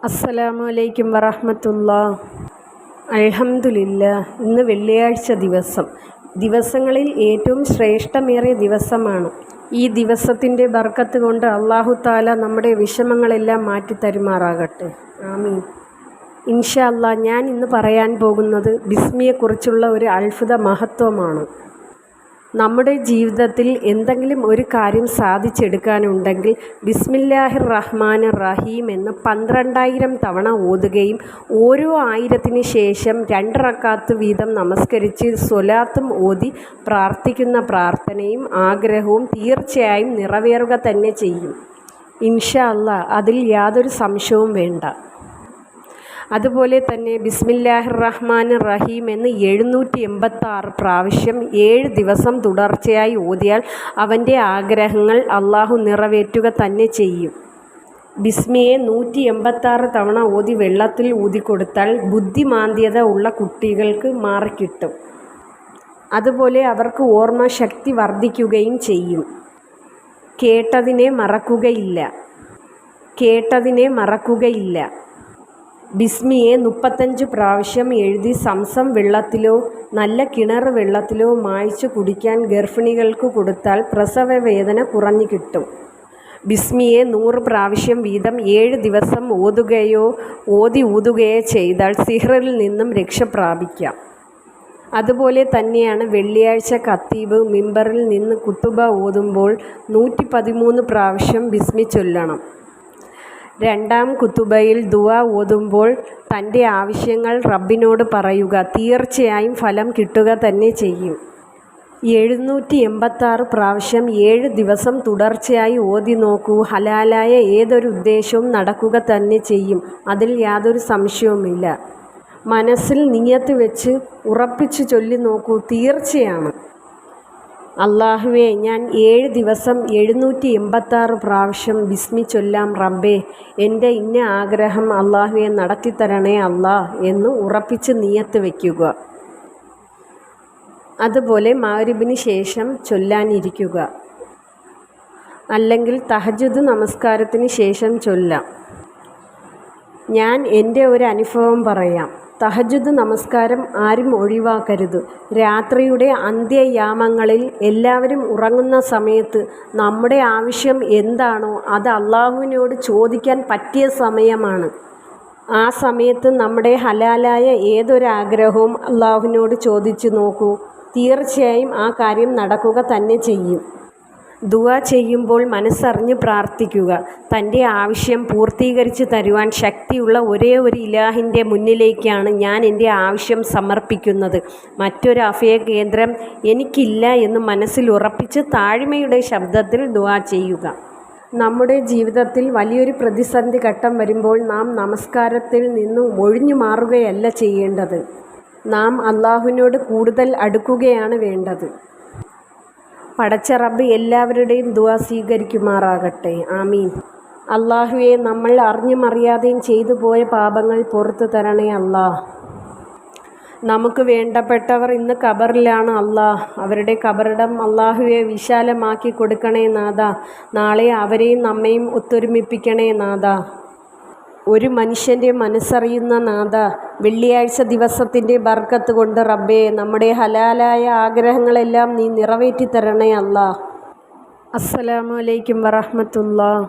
അസ്സലാമു അലൈക്കും വറഹ്മത്തുള്ളാഹി. അൽഹംദുലില്ലാഹ്. ഇന്ന് വെള്ളിയാഴ്ച ദിവസങ്ങളിൽ ഏറ്റവും ശ്രേഷ്ഠമേറിയ ദിവസമാണ്. ഈ ദിവസത്തിൻ്റെ ബർക്കത്ത് കൊണ്ട് അല്ലാഹു തആല നമ്മുടെ വിഷമങ്ങളെല്ലാം മാറ്റിത്തരുമാറാകട്ടെ. ആമീൻ. ഇൻഷാ അല്ലാഹ്. ഞാൻ ഇന്ന് പറയാൻ പോകുന്നത് ബിസ്മിയെക്കുറിച്ചുള്ള ഒരു അത്ഭുത മഹത്വമാണ്. നമ്മുടെ ജീവിതത്തിൽ എന്തെങ്കിലും ഒരു കാര്യം സാധിച്ചെടുക്കാനുണ്ടെങ്കിൽ ബിസ്മില്ലാഹിർ റഹ്മാനിർ റഹീം എന്ന് 12,000 തവണ ഓതുകയും ഓരോ 1000-ന് ശേഷം 2 റക്അത്ത് വീതം നമസ്കരിച്ച് സ്വലാത്തും ഓതി പ്രാർത്ഥിക്കുന്ന പ്രാർത്ഥനയും ആഗ്രഹവും തീർച്ചയായും നിറവേറുക തന്നെ ചെയ്യും. ഇൻഷാ അല്ലാഹ്. അതിൽ യാതൊരു സംശയവും വേണ്ട. അതുപോലെ തന്നെ ബിസ്മില്ലാഹിർ റഹ്മാനിർ റഹീം എന്ന് 786 പ്രാവശ്യം 7 ദിവസം തുടർച്ചയായി ഓതിയാൽ അവൻ്റെ ആഗ്രഹങ്ങൾ അള്ളാഹു നിറവേറ്റുക തന്നെ ചെയ്യും. ബിസ്മിയെ 186 തവണ ഓതി വെള്ളത്തിൽ ഊതിക്കൊടുത്താൽ ബുദ്ധിമാന്ദ്യത ഉള്ള കുട്ടികൾക്ക് മാറിക്കിട്ടും. അതുപോലെ അവർക്ക് ഓർമ്മശക്തി വർദ്ധിക്കുകയും ചെയ്യും. കേട്ടതിനെ മറക്കുകയില്ല. ബിസ്മിയെ 35 പ്രാവശ്യം എഴുതി സംസം വെള്ളത്തിലോ നല്ല കിണർ വെള്ളത്തിലോ മായ്ച്ചു കുടിക്കാൻ ഗർഭിണികൾക്ക് കൊടുത്താൽ പ്രസവ വേദന കുറഞ്ഞു കിട്ടും. ബിസ്മിയെ 100 പ്രാവശ്യം വീതം 7 ദിവസം ഓതി ഊതുകയോ ചെയ്താൽ സിഹ്റിൽ നിന്നും രക്ഷ പ്രാപിക്കാം. അതുപോലെ തന്നെയാണ് വെള്ളിയാഴ്ച ഖത്തീബ് മിമ്പറിൽ നിന്ന് ഖുതുബ ഓതുമ്പോൾ 113 പ്രാവശ്യം ബിസ്മി ചൊല്ലണം. 2ാം ഖുതുബയിൽ ദുആ ഓതുമ്പോൾ തൻ്റെ ആവശ്യങ്ങൾ റബ്ബിനോട് പറയുക. തീർച്ചയായും ഫലം കിട്ടുക തന്നെ ചെയ്യും. 786 പ്രാവശ്യം 7 ദിവസം തുടർച്ചയായി ഓതി നോക്കൂ. ഹലാലായ ഏതൊരു ഉദ്ദേശവും നടക്കുക തന്നെ ചെയ്യും. അതിൽ യാതൊരു സംശയവുമില്ല. മനസ്സിൽ നിയ്യത്ത് വെച്ച് ഉറപ്പിച്ചു ചൊല്ലി നോക്കൂ. തീർച്ചയാണ്. അല്ലാഹുവേ, ഞാൻ 7 ദിവസം 786 പ്രാവശ്യം ബിസ്മി ചൊല്ലാം റബ്ബേ. എൻ്റെ ഇന്ന ആഗ്രഹം അല്ലാഹുവേ നടത്തിത്തരണേ അല്ലാ എന്ന് ഉറപ്പിച്ച് നിയ്യത്ത് വയ്ക്കുക. അതുപോലെ മഗ്‌രിബിന് ശേഷം ചൊല്ലാനിരിക്കുക. അല്ലെങ്കിൽ തഹജ്ജുദ് നമസ്കാരത്തിന് ശേഷം ചൊല്ലാം. ഞാൻ എൻ്റെ ഒരു അനുഭവം പറയാം. തഹജ്ജുദ് നമസ്കാരം ആരും ഒഴിവാക്കരുത്. രാത്രിയുടെ അന്ത്യയാമങ്ങളിൽ എല്ലാവരും ഉറങ്ങുന്ന സമയത്ത് നമ്മുടെ ആവശ്യം എന്താണോ അത് അള്ളാഹുവിനോട് ചോദിക്കാൻ പറ്റിയ സമയമാണ്. ആ സമയത്ത് നമ്മുടെ ഹലാലായ ഏതൊരാഗ്രഹവും അള്ളാഹുവിനോട് ചോദിച്ചു നോക്കൂ. തീർച്ചയായും ആ കാര്യം നടക്കുക തന്നെ ചെയ്യും. ദുആ ചെയ്യുമ്പോൾ മനസ്സറിഞ്ഞ് പ്രാർത്ഥിക്കുക. തൻ്റെ ആവശ്യം പൂർത്തീകരിച്ച് തരുവാൻ ശക്തിയുള്ള ഒരേ ഒരു ഇലാഹിൻ്റെ മുന്നിലേക്കാണ് ഞാൻ എൻ്റെ ആവശ്യം സമർപ്പിക്കുന്നത്. മറ്റൊരു അഭയകേന്ദ്രം എനിക്കില്ല എന്ന് മനസ്സിൽ ഉറപ്പിച്ച് താഴ്മയുടെ ശബ്ദത്തിൽ ദുആ ചെയ്യുക. നമ്മുടെ ജീവിതത്തിൽ വലിയൊരു പ്രതിസന്ധി ഘട്ടം വരുമ്പോൾ നാം നമസ്കാരത്തിൽ നിന്ന് ഒഴിഞ്ഞു മാറുകയല്ല ചെയ്യേണ്ടത്. നാം അള്ളാഹുവിനോട് കൂടുതൽ അടുക്കുകയാണ് വേണ്ടത്. പടച്ച റബ്ബ് എല്ലാവരുടെയും ദുആ സ്വീകരിക്കുമാറാകട്ടെ. ആമീൻ. അല്ലാഹുവേ, നമ്മൾ അറിഞ്ഞും അറിയാതെയും ചെയ്തു പോയ പാപങ്ങൾ പുറത്തു തരണേ അല്ലാ. നമുക്ക് വേണ്ടപ്പെട്ടവർ ഇന്ന് ഖബറിലാണ് അല്ലാ. അവരുടെ ഖബറിടം അല്ലാഹുവേ വിശാലമാക്കി കൊടുക്കണേ നാഥ. നാളെ അവരെയും നമ്മയും ഒത്തൊരുമിപ്പിക്കണേ നാഥ. ഒരു മനുഷ്യൻ്റെ മനസ്സറിയുന്ന നാഥ, വെള്ളിയാഴ്ച ദിവസത്തിൻ്റെ ബർക്കത്ത് കൊണ്ട് റബ്ബേ നമ്മുടെ ഹലാലായ ആഗ്രഹങ്ങളെല്ലാം നീ നിറവേറ്റി തരണേ അല്ലാ. അസ്സലാമു അലൈക്കും വറഹ്മത്തുള്ളാഹി.